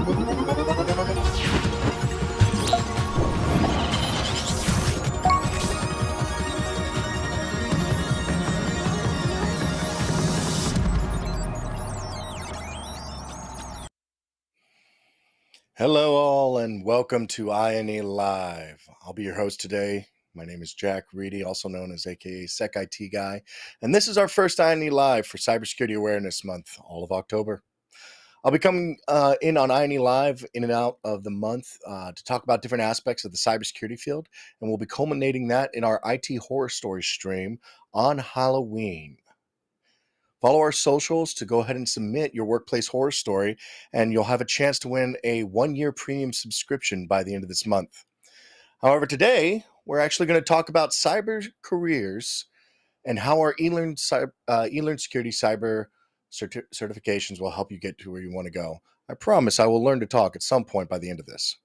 Hello, all, and welcome to INE Live. I'll be your host today. My name is Jack Reedy, also known as AKA Sec IT Guy, and this is our first INE Live for Cybersecurity Awareness Month, all of October. I'll be coming in on INE Live in and out of the month to talk about different aspects of the cybersecurity field, and we'll be culminating that in our IT Horror Story stream on Halloween. Follow our socials to go ahead and submit your workplace horror story, and you'll have a chance to win a 1-year premium subscription by the end of this month. However, today, we're actually going to talk about cyber careers and how our eLearn Security Cyber certifications will help you get to where you want to go. I promise I will learn to talk at some point by the end of this.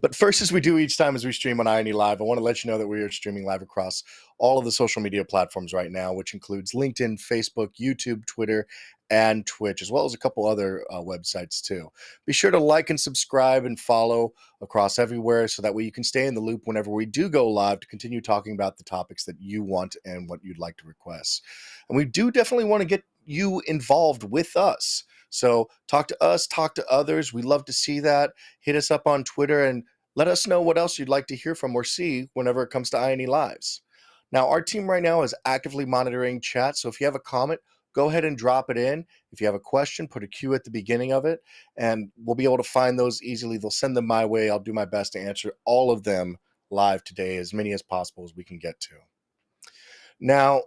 But first, as we do each time as we stream on INE Live, I want to let you know that we are streaming live across all of the social media platforms right now, which includes LinkedIn, Facebook, YouTube, Twitter, and Twitch, as well as a couple other websites too. Be sure to like and subscribe and follow across everywhere so that way you can stay in the loop whenever we do go live to continue talking about the topics that you want and what you'd like to request. And we do definitely want to get you involved with us. So talk to us, talk to others. We love to see that. Hit us up on Twitter and let us know what else you'd like to hear from or see whenever it comes to INE Lives. Now, our team right now is actively monitoring chat, so if you have a comment, go ahead and drop it in. If you have a question, put a Q at the beginning of it, and we'll be able to find those easily. They'll send them my way. I'll do my best to answer all of them live today, as many as possible as we can get to. Now,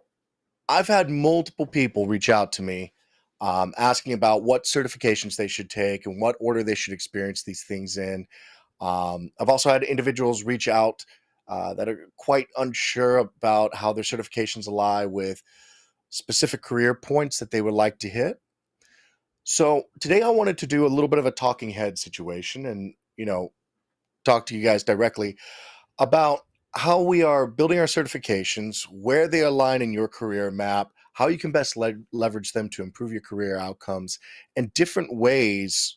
I've had multiple people reach out to me asking about what certifications they should take and what order they should experience these things in. I've also had individuals reach out that are quite unsure about how their certifications ally with specific career points that they would like to hit. So today I wanted to do a little bit of a talking head situation and, talk to you guys directly about how we are building our certifications, where they align in your career map, how you can best leverage them to improve your career outcomes, and different ways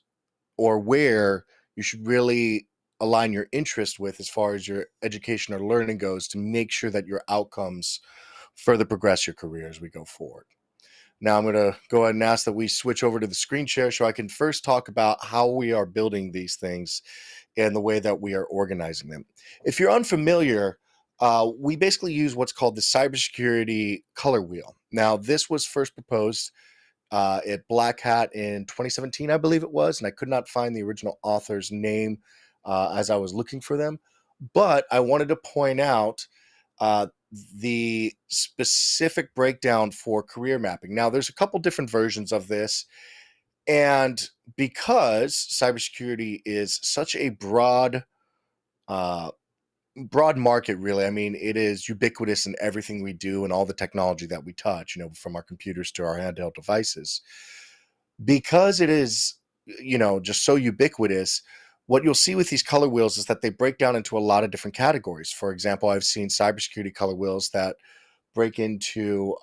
or where you should really align your interest with as far as your education or learning goes to make sure that your outcomes further progress your career as we go forward. Now I'm going to go ahead and ask that we switch over to the screen share so I can first talk about how we are building these things and the way that we are organizing them. If you're unfamiliar, we basically use what's called the Cybersecurity color wheel. Now, this was first proposed at Black Hat in 2017, I believe it was, and I could not find the original author's name as I was looking for them. But I wanted to point out the specific breakdown for career mapping. Now, there's a couple different versions of this, and because cybersecurity is such a broad market, really. I mean, it is ubiquitous in everything we do and all the technology that we touch, from our computers to our handheld devices. Because it is, just so ubiquitous, what you'll see with these color wheels is that they break down into a lot of different categories. For example, I've seen cybersecurity color wheels that break into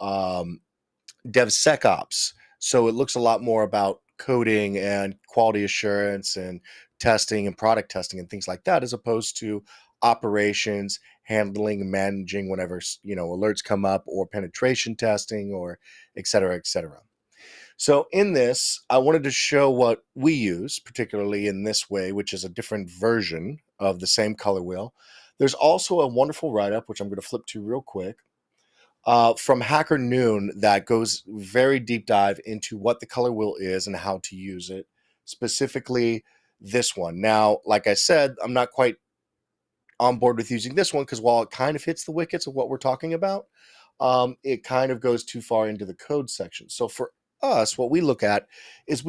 DevSecOps. So it looks a lot more about coding and quality assurance and testing and product testing and things like that, as opposed to operations, handling and managing whenever, alerts come up, or penetration testing, or et cetera, et cetera. So in this, I wanted to show what we use, particularly in this way, which is a different version of the same color wheel. There's also a wonderful write-up, which I'm going to flip to real quick, from Hacker Noon that goes very deep dive into what the color wheel is and how to use it, specifically this one. Now, like I said, I'm not quite on board with using this one because while it kind of hits the wickets of what we're talking about, it kind of goes too far into the code section. So for us, what we look at is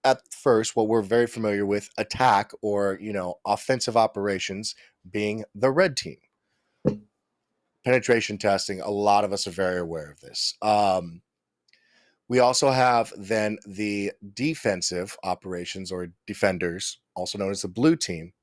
at first what we're very familiar with, attack or offensive operations, being the red team. Penetration testing, a lot of us are very aware of this. We also have then the defensive operations or defenders, also known as the blue team.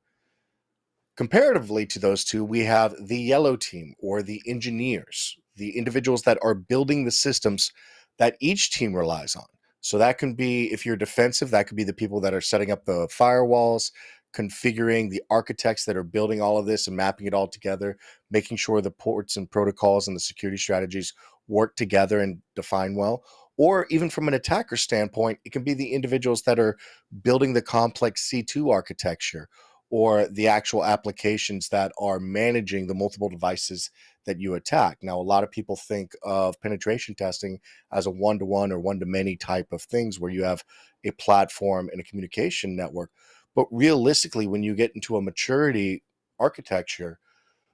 Comparatively to those two, we have the yellow team or the engineers, the individuals that are building the systems that each team relies on. So that can be, if you're defensive, that could be the people that are setting up the firewalls, configuring the architects that are building all of this and mapping it all together, making sure the ports and protocols and the security strategies work together and define well. Or even from an attacker standpoint, it can be the individuals that are building the complex C2 architecture or the actual applications that are managing the multiple devices that you attack. Now, a lot of people think of penetration testing as a one-to-one or one-to-many type of things where you have a platform and a communication network. But realistically, when you get into a maturity architecture,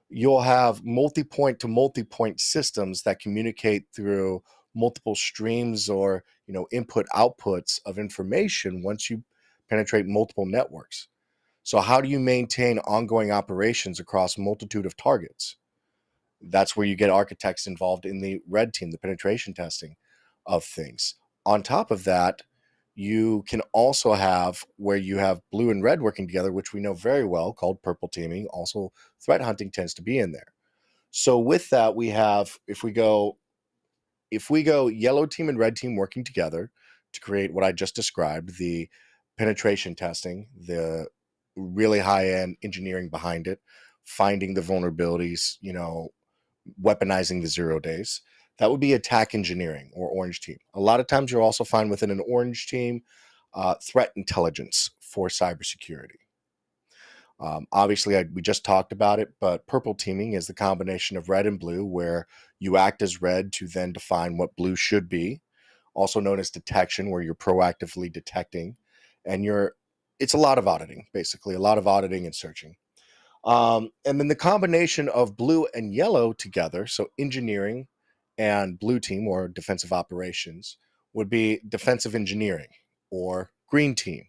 you'll have multi-point to multi-point systems that communicate through multiple streams or input outputs of information once you penetrate multiple networks. So how do you maintain ongoing operations across a multitude of targets? That's where you get architects involved in the red team, the penetration testing of things. On top of that, you can also have where you have blue and red working together, which we know very well, called purple teaming. Also, threat hunting tends to be in there. So with that, we have, if we go yellow team and red team working together to create what I just described, the penetration testing, the really high end engineering behind it, finding the vulnerabilities, weaponizing the 0 days. That would be attack engineering or orange team. A lot of times you'll also find within an orange team threat intelligence for cybersecurity. Obviously, we just talked about it, but purple teaming is the combination of red and blue, where you act as red to then define what blue should be, also known as detection, where you're proactively detecting, and it's a lot of auditing, basically, a lot of auditing and searching. And then the combination of blue and yellow together, so engineering and blue team or defensive operations, would be defensive engineering, or green team,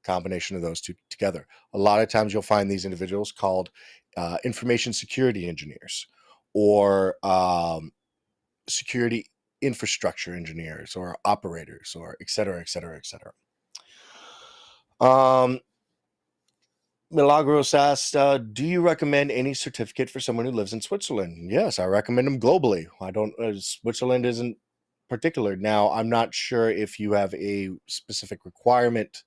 combination of those two together. A lot of times you'll find these individuals called information security engineers or security infrastructure engineers or operators or et cetera, et cetera, et cetera. Milagros asked, do you recommend any certificate for someone who lives in Switzerland? Yes, I recommend them globally. I don't, Switzerland isn't particular. Now, I'm not sure if you have a specific requirement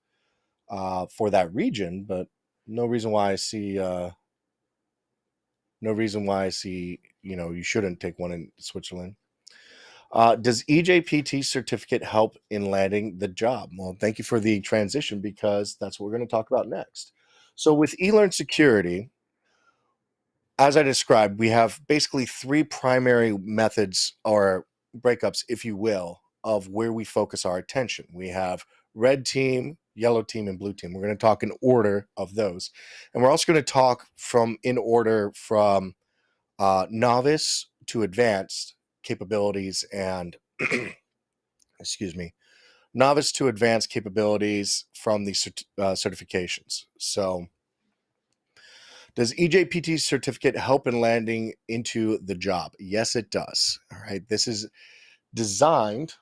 for that region, but no reason why I see, you shouldn't take one in Switzerland. Does EJPT certificate help in landing the job? Well, thank you for the transition, because that's what we're going to talk about next. So with eLearn Security, as I described, we have basically three primary methods or breakups, if you will, of where we focus our attention. We have red team, yellow team, and blue team. We're going to talk in order of those. And we're also going to talk in order from novice to advanced capabilities and excuse me, novice to advanced capabilities from the certifications. So does EJPT certificate help in landing into the job? Yes, it does. All right. This is designed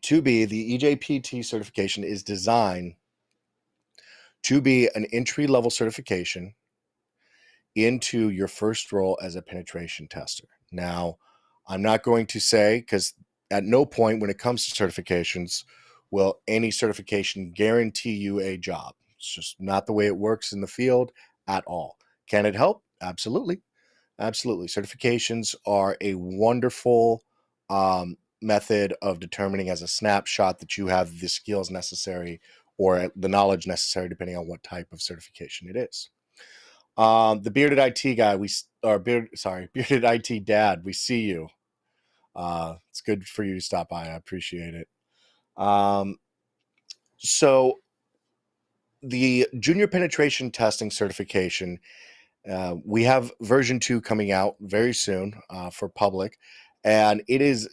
to be, the EJPT certification is designed to be an entry level certification into your first role as a penetration tester. Now, I'm not going to say, because at no point when it comes to certifications will any certification guarantee you a job. It's just not the way it works in the field at all. Can it help? Absolutely. Absolutely. Certifications are a wonderful method of determining as a snapshot that you have the skills necessary or the knowledge necessary, depending on what type of certification it is. The bearded IT guy, bearded IT dad, we see you. It's good for you to stop by. I appreciate it. So the junior penetration testing certification, we have version 2 coming out very soon for public, and it is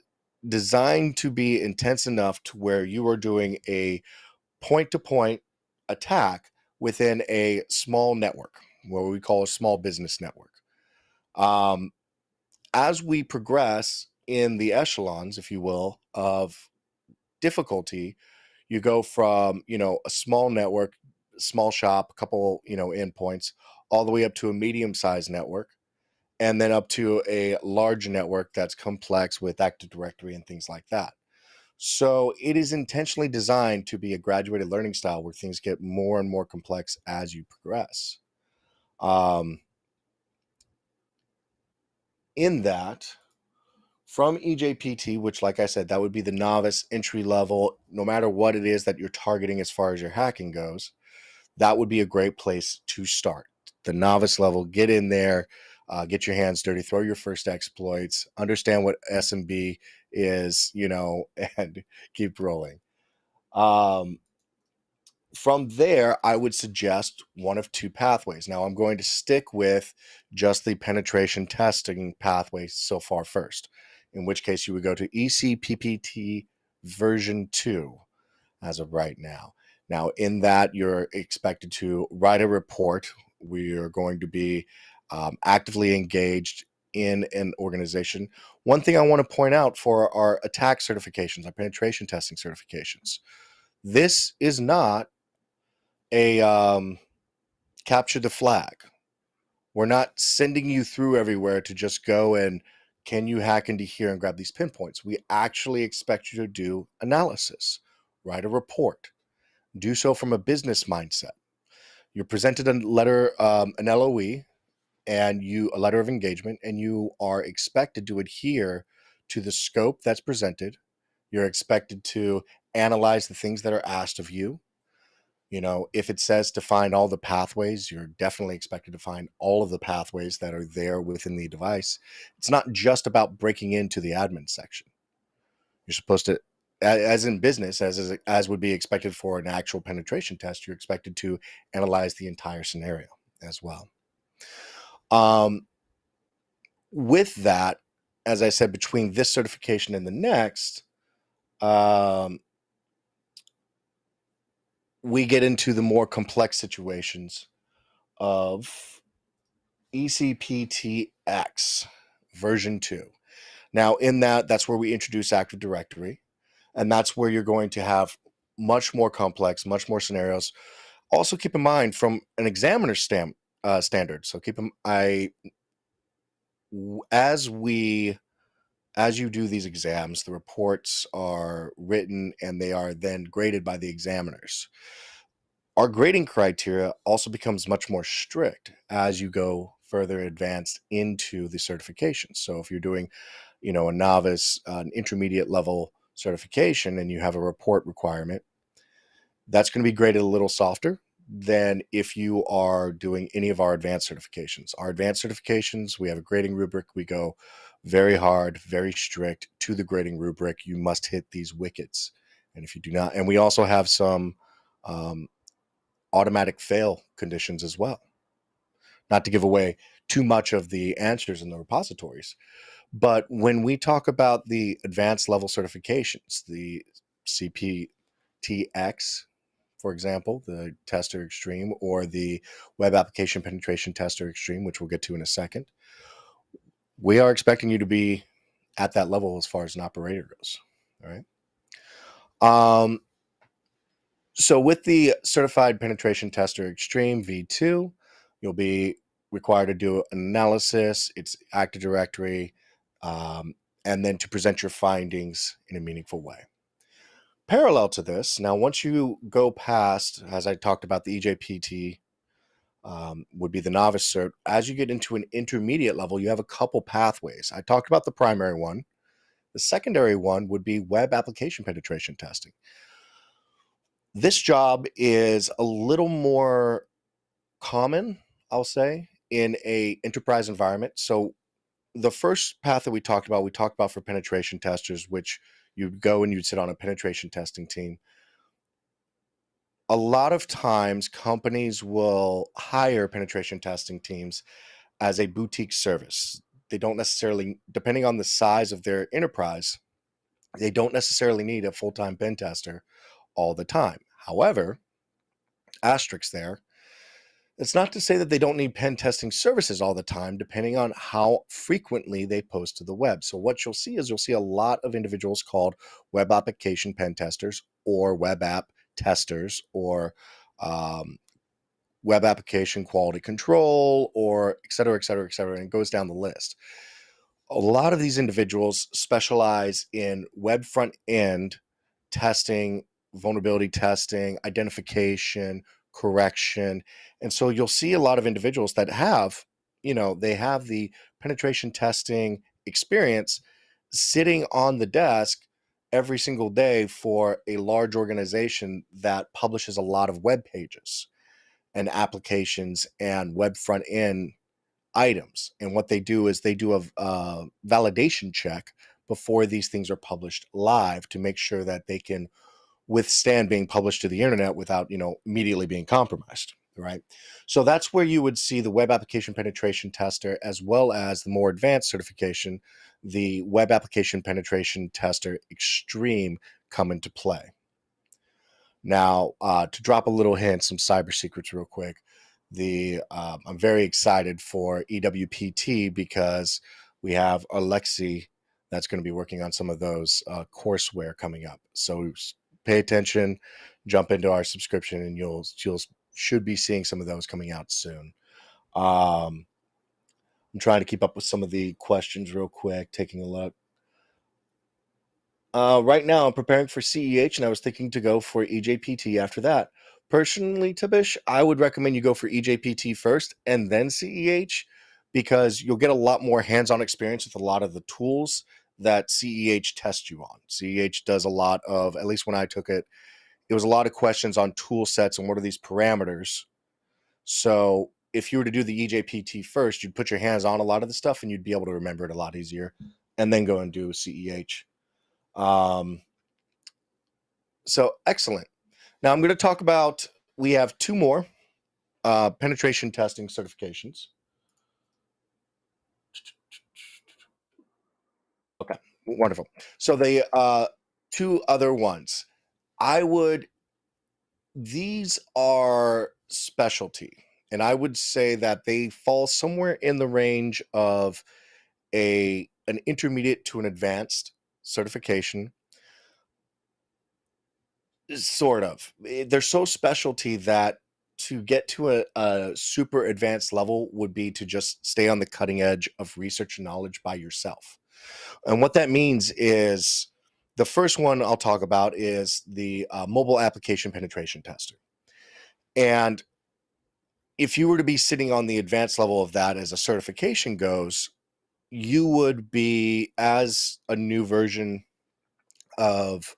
designed to be intense enough to where you are doing a point-to-point attack within a small network, what we call a small business network. As we progress in the echelons, if you will, of difficulty, you go from, a small network, small shop, a couple, endpoints, all the way up to a medium-sized network, and then up to a large network that's complex with Active Directory and things like that. So it is intentionally designed to be a graduated learning style where things get more and more complex as you progress. Um, in that, from EJPT, which, like I said, that would be the novice entry level, no matter what it is that you're targeting as far as your hacking goes, that would be a great place to start. The novice level, get in there, get your hands dirty, throw your first exploits, understand what SMB is, and keep rolling. From there, I would suggest one of two pathways. Now, I'm going to stick with just the penetration testing pathway so far first, in which case you would go to ECPPT version 2 as of right now. Now, in that, you're expected to write a report. We are going to be actively engaged in an organization. One thing I want to point out for our attack certifications, our penetration testing certifications, this is not a capture the flag. We're not sending you through everywhere to just go and can you hack into here and grab these pinpoints. We actually expect you to do analysis, write a report, do so from a business mindset. You're presented a letter, an LOE, and a letter of engagement, and you are expected to adhere to the scope that's presented. You're expected to analyze the things that are asked of you. If it says to find all the pathways, you're definitely expected to find all of the pathways that are there within the device. It's not just about breaking into the admin section. You're supposed to, as in business, as would be expected for an actual penetration test, you're expected to analyze the entire scenario as well. With that, as I said, between this certification and the next, we get into the more complex situations of ECPTX version 2. Now, in that's where we introduce Active Directory, and that's where you're going to have much more complex, much more scenarios. Also, keep in mind from an examiner standard. So as you do these exams, the reports are written and they are then graded by the examiners. Our grading criteria also becomes much more strict as you go further advanced into the certification. So if you're doing, a novice, an intermediate level certification, and you have a report requirement, that's going to be graded a little softer than if you are doing any of our advanced certifications. Our advanced certifications, we have a grading rubric. We go very hard, very strict to the grading rubric. You must hit these wickets. And if you do not, and we also have some automatic fail conditions as well. Not to give away too much of the answers in the repositories, but when we talk about the advanced level certifications, the CPTX, for example, the Tester Extreme, or the Web Application Penetration Tester Extreme, which we'll get to in a second, we are expecting you to be at that level as far as an operator goes. All right. So with the Certified Penetration Tester Extreme V2, you'll be required to do an analysis, its Active Directory, and then to present your findings in a meaningful way. Parallel to this, now once you go past, as I talked about, the EJPT would be the novice cert. As you get into an intermediate level, you have a couple pathways. I talked about the primary one. The secondary one would be web application penetration testing. This job is a little more common, I'll say, in a enterprise environment. So the first path that we talked about for penetration testers, which you'd go and you'd sit on a penetration testing team. A lot of times companies will hire penetration testing teams as a boutique service. They don't necessarily, depending on the size of their enterprise, they don't necessarily need a full-time pen tester all the time. However, asterisk there, it's not to say that they don't need pen testing services all the time, depending on how frequently they post to the web. So what you'll see a lot of individuals called web application pen testers or web app testers or web application quality control or et cetera, et cetera, et cetera. And it goes down the list. A lot of these individuals specialize in web front end testing, vulnerability testing, identification, correction. And so you'll see a lot of individuals that have, they have the penetration testing experience sitting on the desk every single day for a large organization that publishes a lot of web pages and applications and web front end items. And what they do is they do a validation check before these things are published live to make sure that they can withstand being published to the internet without, immediately being compromised. Right. So that's where you would see the web application penetration tester, as well as the more advanced certification, the web application penetration tester extreme, come into play. Now, to drop a little hint, some cyber secrets real quick. I'm very excited for EWPT because we have Alexi that's going to be working on some of those courseware coming up. So pay attention, jump into our subscription, and you'll should be seeing some of those coming out soon. I'm trying to keep up with some of the questions real quick, taking a look. Right now, I'm preparing for CEH, and I was thinking to go for EJPT after that. Personally, Tibish, I would recommend you go for EJPT first and then CEH, because you'll get a lot more hands-on experience with a lot of the tools that CEH tests you on. CEH does a lot of, at least when I took it, it was a lot of questions on tool sets and what are these parameters. So if you were to do the EJPT first, you'd put your hands on a lot of the stuff and you'd be able to remember it a lot easier, and then go and do CEH. So excellent. Now I'm going to talk about, we have two more penetration testing certifications. Okay, wonderful. So the two other ones, these are specialty, and I would say that they fall somewhere in the range of an intermediate to an advanced certification. Sort of. They're so specialty that to get to a super advanced level would be to just stay on the cutting edge of research and knowledge by yourself. And what that means is, the first one I'll talk about is the mobile application penetration tester. And if you were to be sitting on the advanced level of that as a certification goes, you would be, as a new version of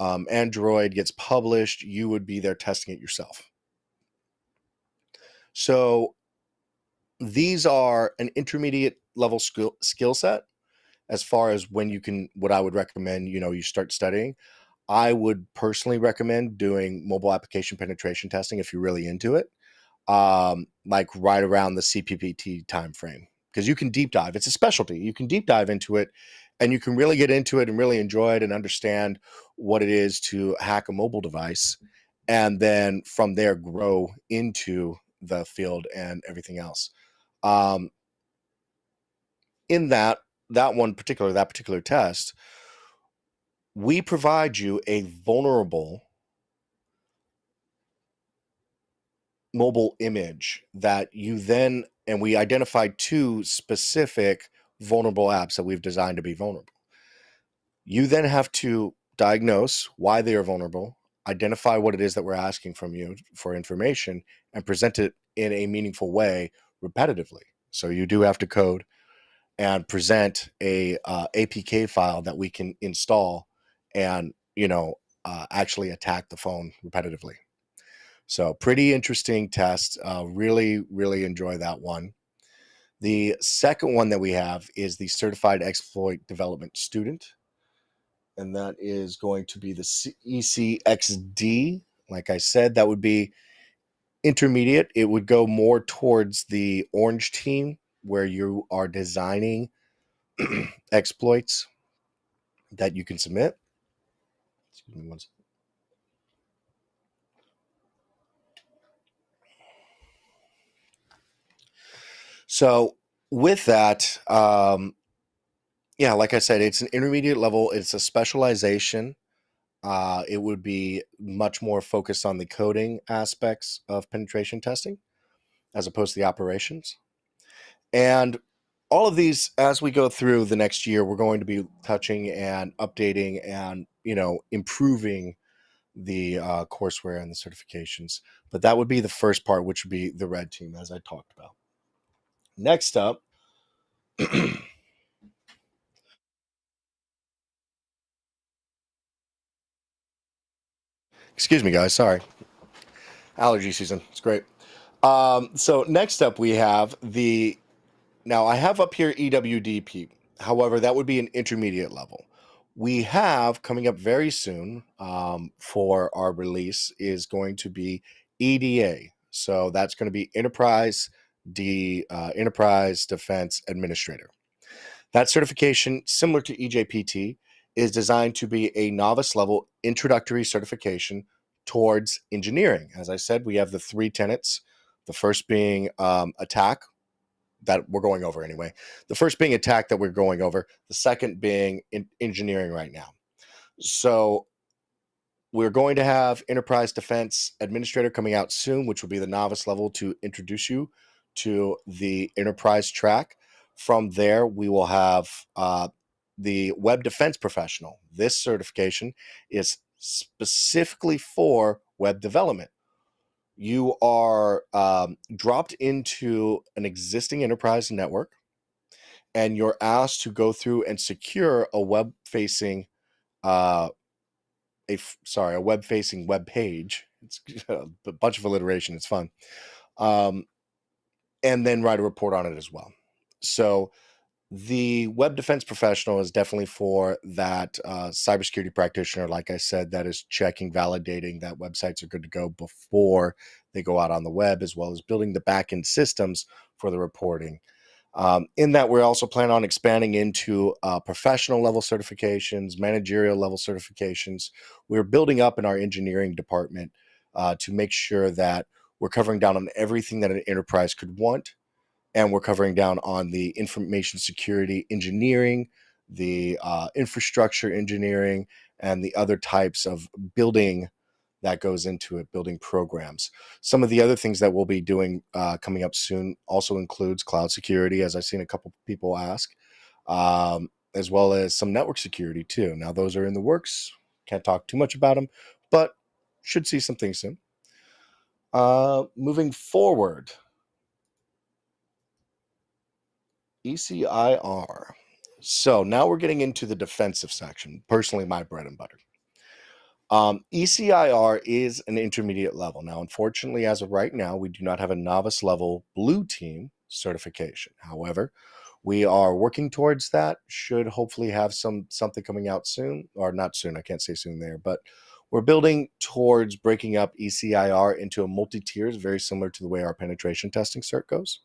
Android gets published, you would be there testing it yourself. So these are an intermediate level skill set as far as when you can, what I would recommend, you start studying. I would personally recommend doing mobile application penetration testing if you're really into it, like right around the CPPT timeframe, because you can deep dive. It's a specialty. You can deep dive into it, and you can really get into it and really enjoy it and understand what it is to hack a mobile device, and then from there grow into the field and everything else. In that particular test, we provide you a vulnerable mobile image that you then, and we identified two specific vulnerable apps that we've designed to be vulnerable. You then have to diagnose why they are vulnerable, identify what it is that we're asking from you for information, and present it in a meaningful way repetitively. So you do have to code and present a APK file that we can install and actually attack the phone repetitively. So pretty interesting test. Really, really enjoy that one. The second one that we have is the Certified Exploit Development Student, and that is going to be the ECXD. Like I said, that would be intermediate. It would go more towards the orange team, where you are designing exploits that you can submit. Excuse me one second. So with that, yeah, like I said, it's an intermediate level. It's a specialization. It would be much more focused on the coding aspects of penetration testing as opposed to the operations. And all of these, as we go through the next year, we're going to be touching and updating and improving the courseware and the certifications. But that would be the first part, which would be the red team, as I talked about. Next up, excuse me, guys. Sorry, allergy season. It's great. So next up, we have the. Now I have up here EWDP. However, that would be an intermediate level. We have coming up very soon for our release is going to be EDA. So that's going to be Enterprise Defense Administrator. That certification, similar to EJPT, is designed to be a novice level introductory certification towards engineering. As I said, we have the three tenets. The first being attack, that we're going over anyway. The first being attack that we're going over. The second being engineering right now. So we're going to have Enterprise Defense Administrator coming out soon, which will be the novice level to introduce you to the enterprise track. From there, we will have the Web Defense Professional. This certification is specifically for web development. You are dropped into an existing enterprise network, and you're asked to go through and secure a web-facing a web-facing web page. It's a bunch of alliteration. It's fun. And then write a report on it as well. So the web defense professional is definitely for that cybersecurity practitioner, like I said, that is checking, validating that websites are good to go before they go out on the web, as well as building the back-end systems for the reporting. In that, we're also planning on expanding into professional level certifications, managerial level certifications. We're building up in our engineering department to make sure that we're covering down on everything that an enterprise could want. And we're covering down on the information security engineering, the infrastructure engineering, and the other types of building that goes into it, building programs. Some of the other things that we'll be doing coming up soon also includes cloud security, as I've seen a couple people ask, as well as some network security too. Now, those are in the works. Can't talk too much about them, but should see some things soon. Moving forward, ECIR. So now we're getting into the defensive section. Personally, my bread and butter. ECIR is an intermediate level. Now, unfortunately, as of right now, we do not have a novice level blue team certification. However, we are working towards that. Should hopefully have something coming out soon, or not soon. I can't say soon there, but we're building towards breaking up ECIR into a multi-tiers, very similar to the way our penetration testing cert goes.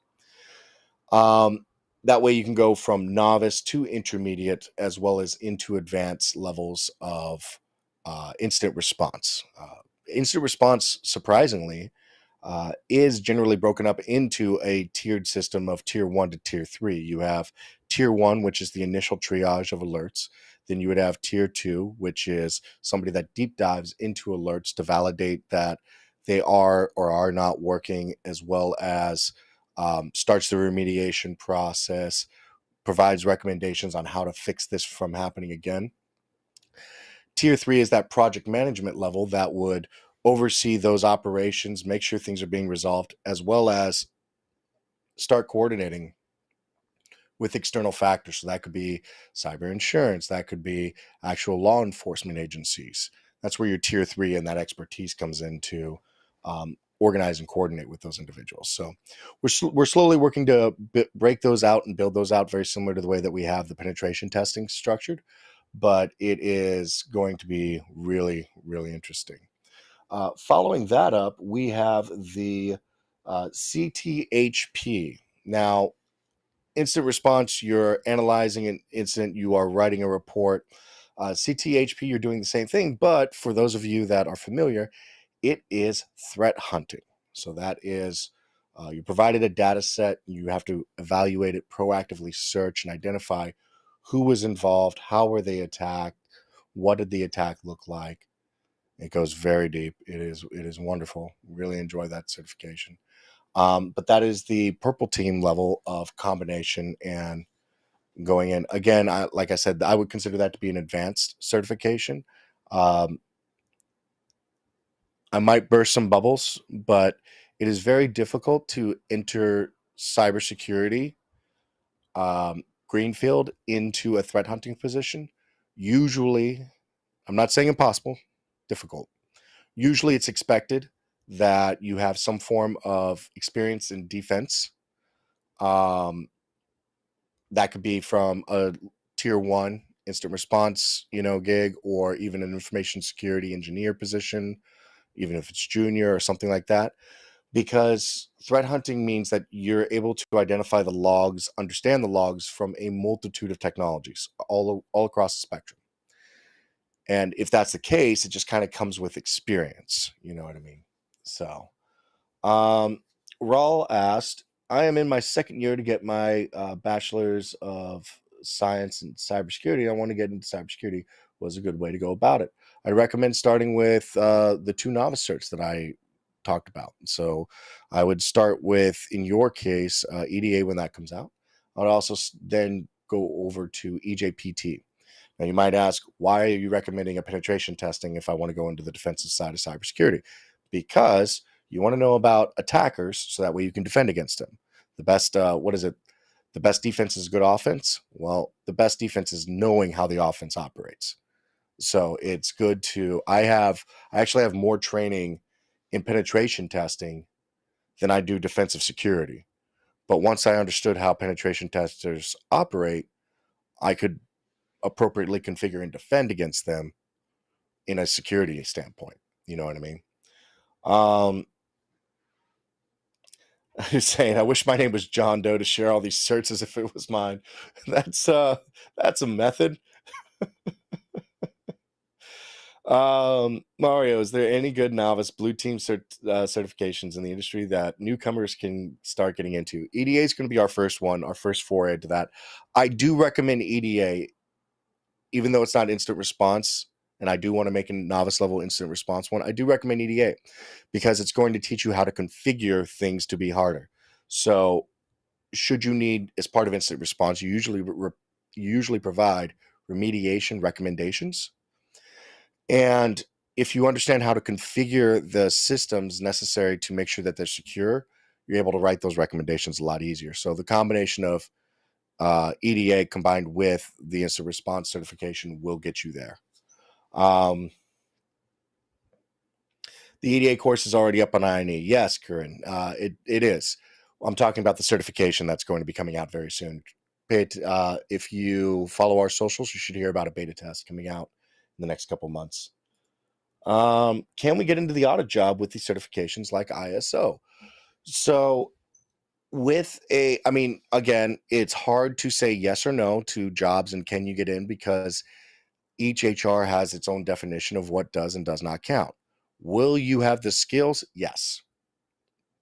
That way you can go from novice to intermediate, as well as into advanced levels of incident response. Incident response, surprisingly, is generally broken up into a tiered system of tier 1 to tier 3. You have tier 1, which is the initial triage of alerts. Then you would have tier 2, which is somebody that deep dives into alerts to validate that they are or are not working, as well as starts the remediation process, provides recommendations on how to fix this from happening again. Tier 3 is that project management level that would oversee those operations, make sure things are being resolved, as well as start coordinating with external factors. So that could be cyber insurance, that could be actual law enforcement agencies. That's where your tier 3 and that expertise comes in to organize and coordinate with those individuals. So we're slowly working to break those out and build those out, very similar to the way that we have the penetration testing structured. But it is going to be really, really interesting. Following that up, we have the CTHP. Now, instant response, you're analyzing an incident, you are writing a report. CTHP, you're doing the same thing, but for those of you that are familiar, it is threat hunting. So that is, you're provided a data set, you have to evaluate it, proactively search and identify who was involved, how were they attacked, what did the attack look like. It goes very deep. It is wonderful. Really enjoy that certification. But that is the purple team level of combination and going in. Again, like I said, I would consider that to be an advanced certification. Um, I might burst some bubbles, but it is very difficult to enter cybersecurity greenfield into a threat hunting position. Usually, I'm not saying impossible, difficult. Usually, it's expected that you have some form of experience in defense. Um, that could be from a tier one instant response, gig, or even an information security engineer position, even if it's junior or something like that. Because threat hunting means that you're able to identify the logs, understand the logs from a multitude of technologies all across the spectrum. And if that's the case, it just kind of comes with experience. You know what I mean? So, um, Raul asked, I am in my second year to get my bachelor's of science in cybersecurity. I want to get into cybersecurity. Was a good way to go about it. I recommend starting with the two novice certs that I talked about. So I would start with, in your case, EDA when that comes out. I would also then go over to EJPT. Now, you might ask, why are you recommending a penetration testing if I want to go into the defensive side of cybersecurity? Because you want to know about attackers so that way you can defend against them. The best, what is it? The best defense is good offense. Well, the best defense is knowing how the offense operates. So it's good to, I actually have more training in penetration testing than I do defensive security. But once I understood how penetration testers operate, I could appropriately configure and defend against them in a security standpoint. You know what I mean? I was saying, I wish my name was John Doe to share all these certs as if it was mine. That's a method. Mario, is there any good novice blue team certifications in the industry that newcomers can start getting into? EDA is going to be our first one, our first foray into that. I do recommend EDA, even though it's not instant response, and I do want to make a novice level instant response one. I do recommend EDA because it's going to teach you how to configure things to be harder. So should you need, as part of instant response, you usually provide remediation recommendations. And if you understand how to configure the systems necessary to make sure that they're secure, you're able to write those recommendations a lot easier. So the combination of EDA combined with the instant response certification will get you there. The EDA course is already up on INE. Yes, Corinne, it is. I'm talking about the certification that's going to be coming out very soon. If you follow our socials, you should hear about a beta test coming out in the next couple months. Can we get into the audit job with these certifications like ISO? So again, it's hard to say yes or no to jobs and can you get in, because each HR has its own definition of what does and does not count. Will you have the skills? Yes.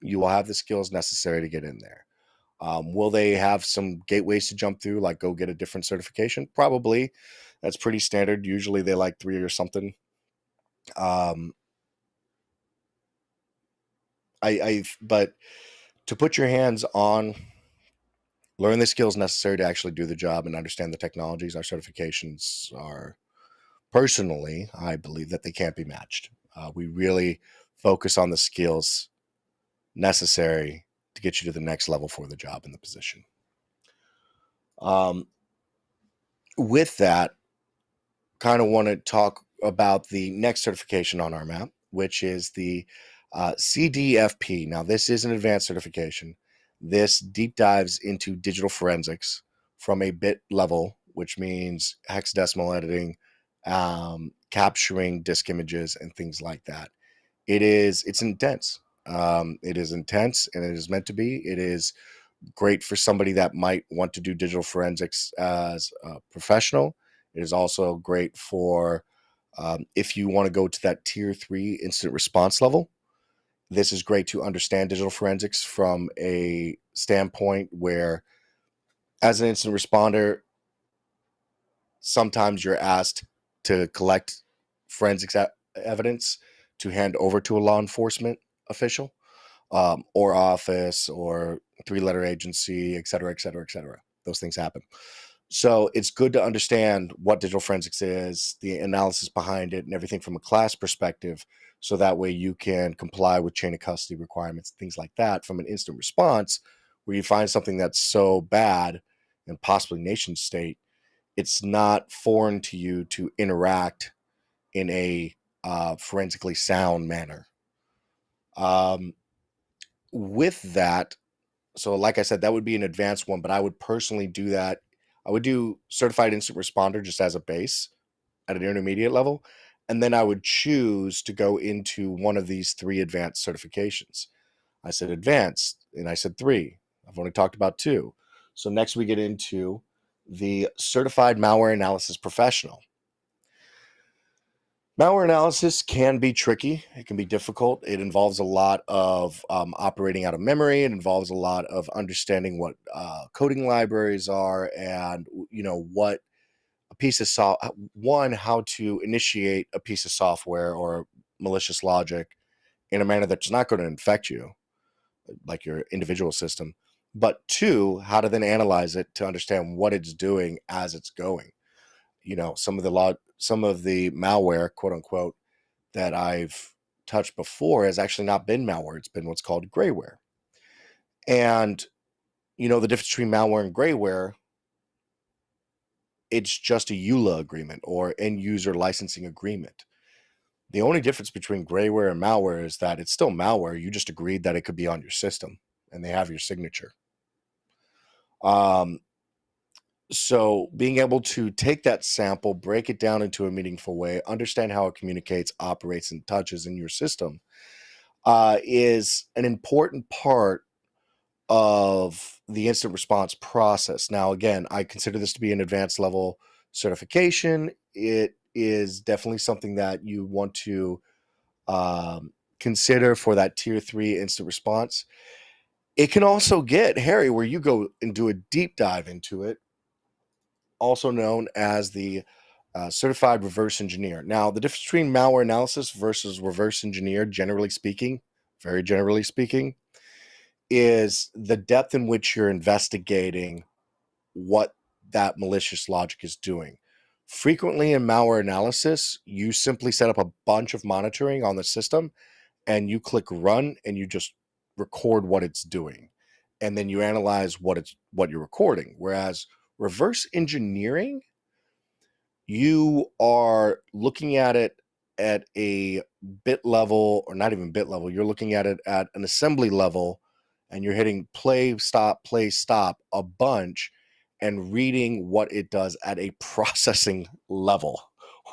You will have the skills necessary to get in there. Will they have some gateways to jump through, like go get a different certification? Probably. That's pretty standard. Usually they like 3 or something. But to put your hands on, learn the skills necessary to actually do the job and understand the technologies, our certifications are, personally, I believe that they can't be matched. We really focus on the skills necessary to get you to the next level for the job and the position. With that, kind of want to talk about the next certification on our map, which is the CDFP. Now, this is an advanced certification. This deep dives into digital forensics from a bit level, which means hexadecimal editing, capturing disk images, and things like that. It's intense. It is intense, and it is meant to be. It is great for somebody that might want to do digital forensics as a professional. It is also great for if you want to go to that tier 3 incident response level. This is great to understand digital forensics from a standpoint where, as an incident responder, sometimes you're asked to collect forensics evidence to hand over to a law enforcement official, or office, or 3-letter agency, et cetera, et cetera, et cetera. Those things happen. So it's good to understand what digital forensics is, the analysis behind it, and everything from a class perspective. So that way you can comply with chain of custody requirements, things like that, from an instant response, where you find something that's so bad and possibly nation state, it's not foreign to you to interact in a forensically sound manner. Um, with that, so like I said, that would be an advanced one, but I would personally do that. I would do certified instant responder just as a base at an intermediate level. And then I would choose to go into one of these three advanced certifications. I said advanced, and I said three. I've only talked about two. So next we get into the certified malware analysis professional. Malware analysis can be tricky. It can be difficult. It involves a lot of operating out of memory. It involves a lot of understanding what coding libraries are, and what a piece of how to initiate a piece of software or malicious logic in a manner that's not going to infect you, like your individual system. But two, how to then analyze it to understand what it's doing as it's going. Some of the malware, quote unquote, that I've touched before has actually not been malware. It's been what's called grayware. And, the difference between malware and grayware, it's just a EULA agreement or end user licensing agreement. The only difference between grayware and malware is that it's still malware. You just agreed that it could be on your system and they have your signature. Um, so being able to take that sample, break it down into a meaningful way, understand how it communicates, operates, and touches in your system is an important part of the instant response process. Now, again, I consider this to be an advanced level certification. It is definitely something that you want to consider for that tier 3 instant response. It can also get hairy where you go and do a deep dive into it, also known as the certified reverse engineer. Now, the difference between malware analysis versus reverse engineer, generally speaking, very generally speaking, is the depth in which you're investigating what that malicious logic is doing. Frequently in malware analysis, you simply set up a bunch of monitoring on the system and you click run and you just record what it's doing. And then you analyze what you're recording. Whereas reverse engineering, you are looking at it at a bit level, or not even bit level, you're looking at it at an assembly level, and you're hitting play, stop a bunch and reading what it does at a processing level,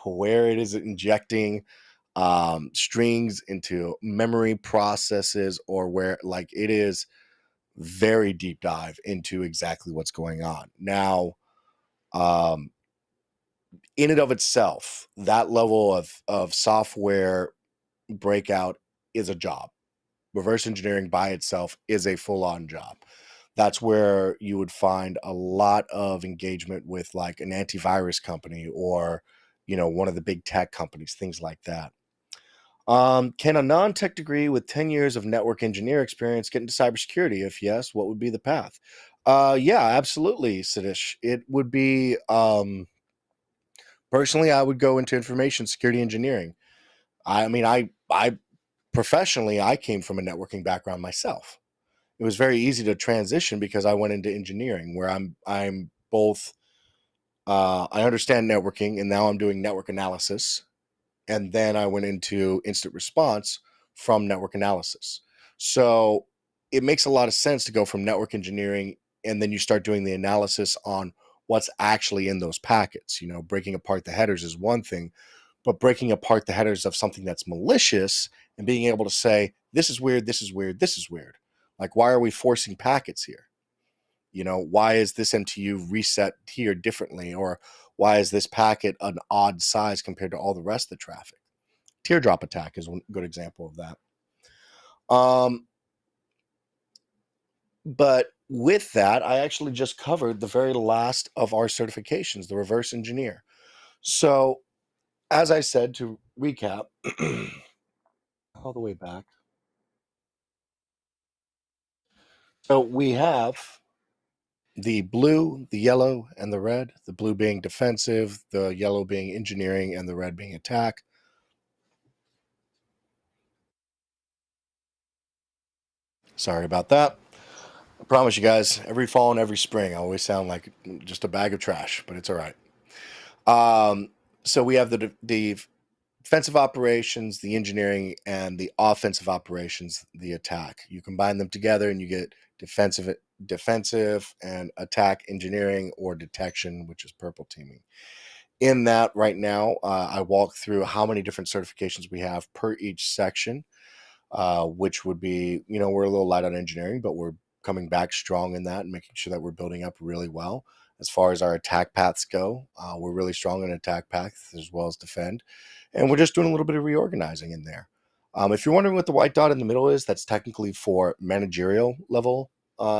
where it is injecting strings into memory processes, or where like it is very deep dive into exactly what's going on. Now, in and of itself, that level of software breakout is a job. Reverse engineering by itself is a full-on job. That's where you would find a lot of engagement with like an antivirus company or one of the big tech companies, things like that. Can a non-tech degree with 10 years of network engineer experience get into cybersecurity? If yes, what would be the path? Yeah, absolutely, Sadish. It would be personally, I would go into information security engineering. I mean, I professionally, I came from a networking background myself. It was very easy to transition because I went into engineering, where I'm both. I understand networking, and now I'm doing network analysis, and then I went into instant response from network analysis. So it makes a lot of sense to go from network engineering, and then you start doing the analysis on what's actually in those packets. Breaking apart the headers is one thing, but breaking apart the headers of something that's malicious and being able to say, this is weird, this is weird, this is weird. Like, why are we forcing packets here? Why is this MTU reset here differently? Or why is this packet an odd size compared to all the rest of the traffic? Teardrop attack is one good example of that. But with that, I actually just covered the very last of our certifications, the reverse engineer. So, as I said, to recap, all the way back. So we have the blue, the yellow, and the red. The blue being defensive, the yellow being engineering, and the red being attack. Sorry about that. I promise you guys, every fall and every spring, I always sound like just a bag of trash, but it's all right. So we have the defensive operations, the engineering, and the offensive operations, the attack. You combine them together, and you get defensive and attack engineering, or detection, which is purple teaming. In that, right now, I walk through how many different certifications we have per each section, which would be, we're a little light on engineering, but we're coming back strong in that and making sure that we're building up really well. As far as our attack paths go, we're really strong in attack paths as well as defend. And we're just doing a little bit of reorganizing in there. If you're wondering what the white dot in the middle is, that's technically for managerial level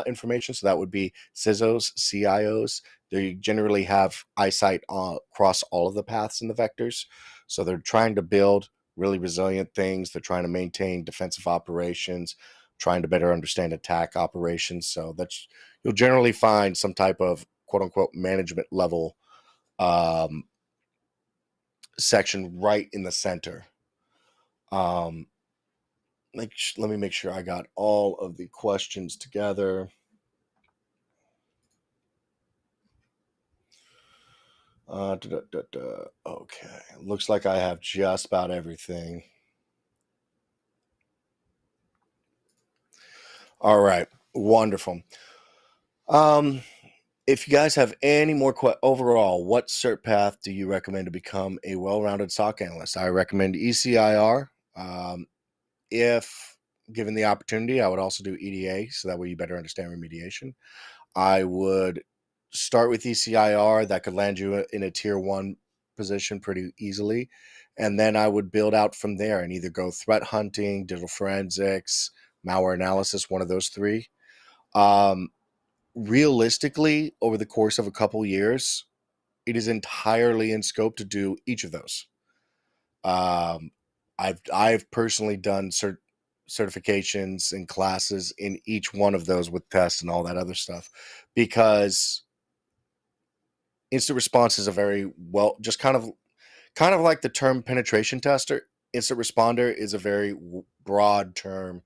information. So that would be CISOs, CIOs. They generally have eyesight across all of the paths in the vectors. So they're trying to build really resilient things. They're trying to maintain defensive operations, trying to better understand attack operations. So that's, you'll generally find some type of quote unquote management level section right in the center. Let me make sure I got all of the questions together. Okay, looks like I have just about everything. All right, wonderful. If you guys have any more overall, what cert path do you recommend to become a well-rounded SOC analyst? I recommend ECIR. If given the opportunity, I would also do EDA, so that way you better understand remediation. I would start with ECIR. That could land you in a tier 1 position pretty easily. And then I would build out from there and either go threat hunting, digital forensics, malware analysis, one of those three. Realistically, over the course of a couple years, it is entirely in scope to do each of those. I've personally done certifications and classes in each one of those with tests and all that other stuff, because instant response is a very just kind of like the term penetration tester. Instant responder is a very broad term,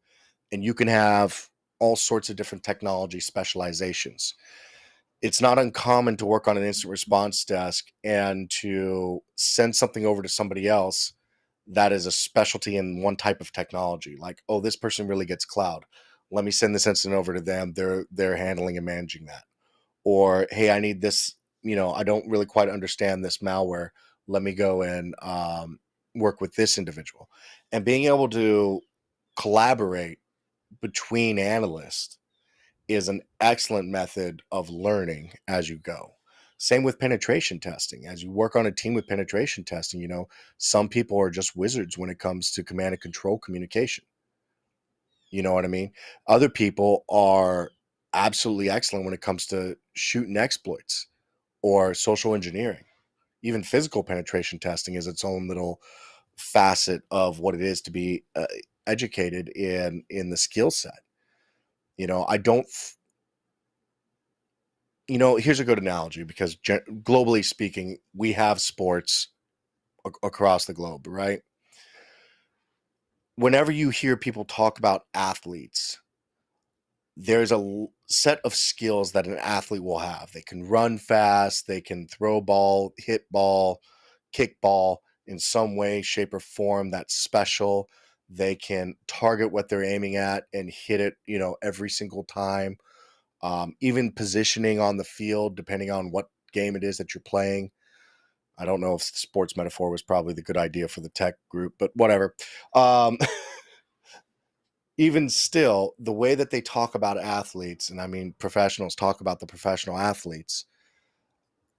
and you can have all sorts of different technology specializations. It's not uncommon to work on an instant response desk and to send something over to somebody else that is a specialty in one type of technology. Like, oh, this person really gets cloud. Let me send this incident over to them. They're handling and managing that. Or, hey, I need this. I don't really quite understand this malware. Let me go and work with this individual. And being able to collaborate between analysts is an excellent method of learning as you go. Same with penetration testing. As you work on a team with penetration testing, some people are just wizards when it comes to command and control communication. You know what I mean? Other people are absolutely excellent when it comes to shooting exploits or social engineering. Even physical penetration testing is its own little facet of what it is to be educated in the skill set. I don't here's a good analogy, because globally speaking, we have sports across the globe, right? Whenever you hear people talk about athletes, there's a set of skills that an athlete will have. They can run fast, they can throw ball, hit ball, kick ball in some way, shape, or form that's special. They can target what they're aiming at and hit it, every single time. Even positioning on the field, depending on what game it is that you're playing. I don't know if sports metaphor was probably the good idea for the tech group, but whatever. Even still, the way that they talk about athletes, and I mean professionals talk about the professional athletes,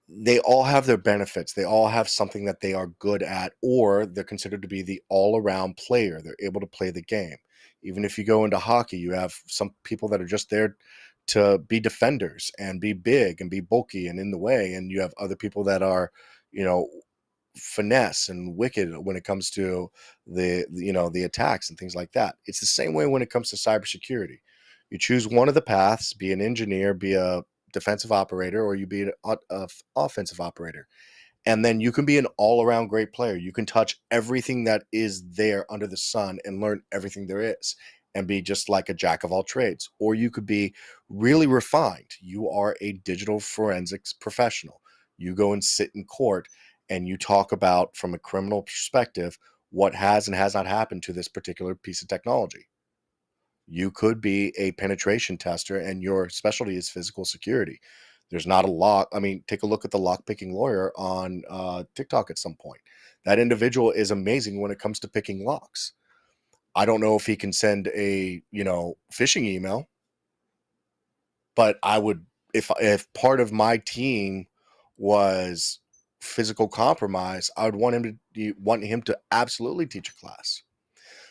they all have their benefits. They all have something that they are good at, or they're considered to be the all-around player. They're able to play the game. Even if you go into hockey, you have some people that are just there to be defenders and be big and be bulky and in the way. And you have other people that are, finesse and wicked when it comes to the attacks and things like that. It's the same way when it comes to cybersecurity. You choose one of the paths, be an engineer, be a defensive operator or you be an offensive operator. And then you can be an all-around great player. You can touch everything that is there under the sun and learn everything there is and be just like a jack of all trades. Or you could be really refined. You are a digital forensics professional. You go and sit in court and you talk about, from a criminal perspective, what has and has not happened to this particular piece of technology. You could be a penetration tester and your specialty is physical security. There's not a lock. I mean, take a look at the lock picking lawyer on TikTok at some point. That individual is amazing when it comes to picking locks. I don't know if he can send a, phishing email, but I would, if part of my team was physical compromise, I would want him to absolutely teach a class.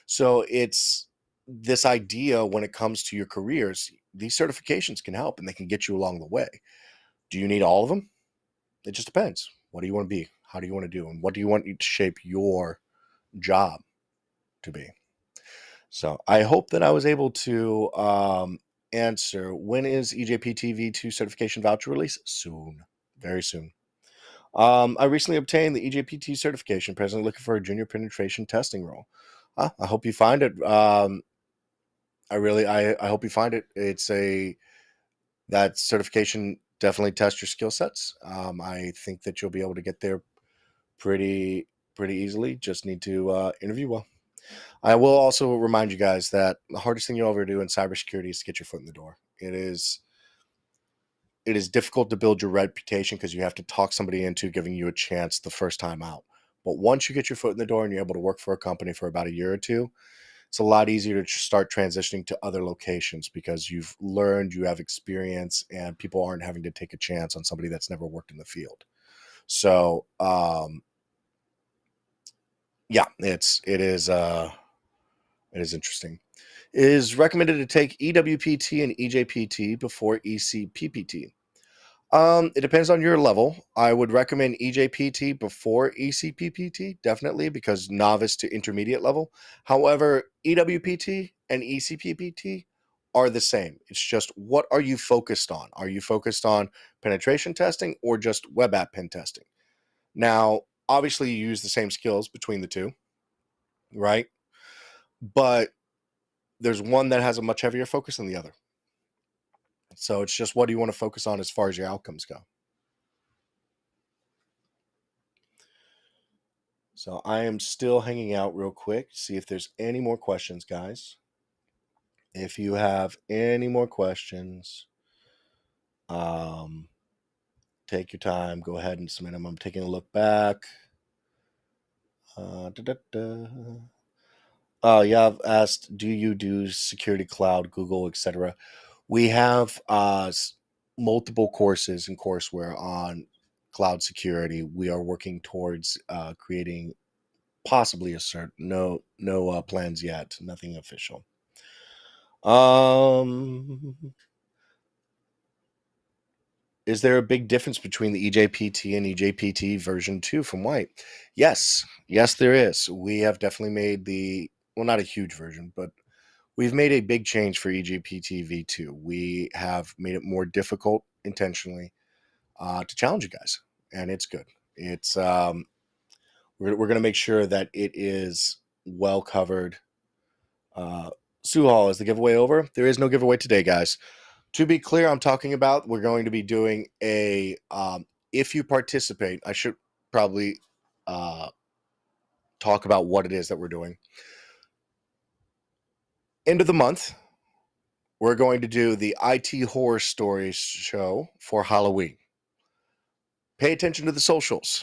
So it's this idea when it comes to your careers, these certifications can help and they can get you along the way. Do you need all of them? It just depends. What do you want to be? How do you want to do? And what do you want to shape your job to be? So I hope that I was able to answer. When is EJPT V2 certification voucher release? Soon. Very soon. I recently obtained the EJPT certification. Presently looking for a junior penetration testing role. I hope you find it. I hope you find it. That certification definitely tests your skill sets. I think that you'll be able to get there pretty easily. Just need to interview well. I will also remind you guys that the hardest thing you'll ever do in cybersecurity is to get your foot in the door. It is difficult to build your reputation because you have to talk somebody into giving you a chance the first time out. But once you get your foot in the door and you're able to work for a company for about a year or two, it's a lot easier to start transitioning to other locations because you've learned, you have experience, and people aren't having to take a chance on somebody that's never worked in the field. So, yeah, it is interesting. It is recommended to take EWPT and EJPT before ECPPT. It depends on your level. I would recommend EJPT before ECPPT, definitely, because novice to intermediate level. However, EWPT and ECPPT are the same. It's just, what are you focused on? Are you focused on penetration testing or just web app pen testing? Now, obviously, you use the same skills between the two, right? But there's one that has a much heavier focus than the other. So it's just, what do you want to focus on as far as your outcomes go? So I am still hanging out real quick, see if there's any more questions, guys. If you have any more questions, take your time, go ahead and submit them. I'm taking a look back. Yeah, I've asked, do you do security cloud, Google, etc.? We have multiple courses and courseware on cloud security. We are working towards creating possibly a cert. No plans yet. Nothing official. Is there a big difference between the EJPT and EJPT version 2 from White? Yes, there is. We have definitely made not a huge version, but we've made a big change for EJPT V2. We have made it more difficult intentionally to challenge you guys, and it's good. It's we're going to make sure that it is well covered. Sue Hall, is the giveaway over? There is no giveaway today, guys. To be clear, I'm talking about, we're going to be doing a, if you participate, I should probably talk about what it is that we're doing. End of the month, we're going to do the IT Horror Stories show for Halloween. Pay attention to the socials.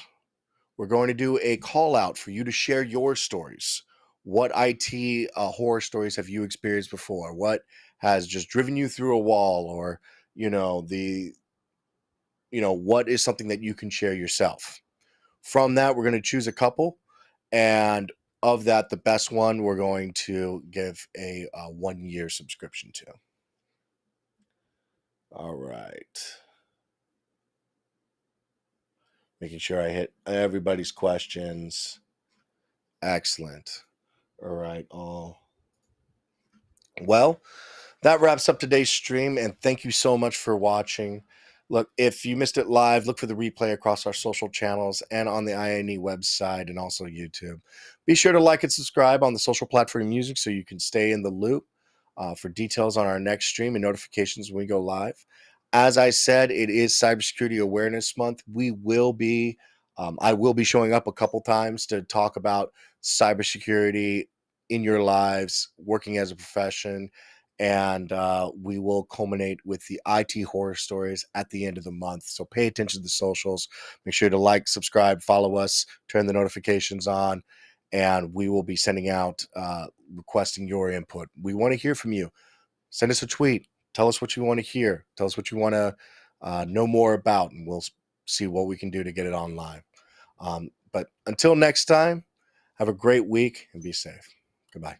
We're going to do a call out for you to share your stories. What IT horror stories have you experienced before? What has just driven you through a wall, or what is something that you can share yourself? From that, we're going to choose a couple, and of that, the best one we're going to give a 1-year subscription to. All right. Making sure I hit everybody's questions. Excellent. All right. Well, that wraps up today's stream, and thank you so much for watching. Look, if you missed it live, look for the replay across our social channels and on the INE website and also YouTube. Be sure to like and subscribe on the social platform music so you can stay in the loop for details on our next stream and notifications when we go live. As I said, it is Cybersecurity Awareness Month. I will be showing up a couple times to talk about cybersecurity in your lives, working as a profession, and we will culminate with the IT horror stories at the end of the month. So pay attention to the socials. Make sure to like, subscribe, follow us, turn the notifications on, and we will be sending out requesting your input. We want to hear from you. Send us a tweet. Tell us what you want to hear. Tell us what you want to know more about, and we'll see what we can do to get it online. But until next time, have a great week and be safe. Goodbye.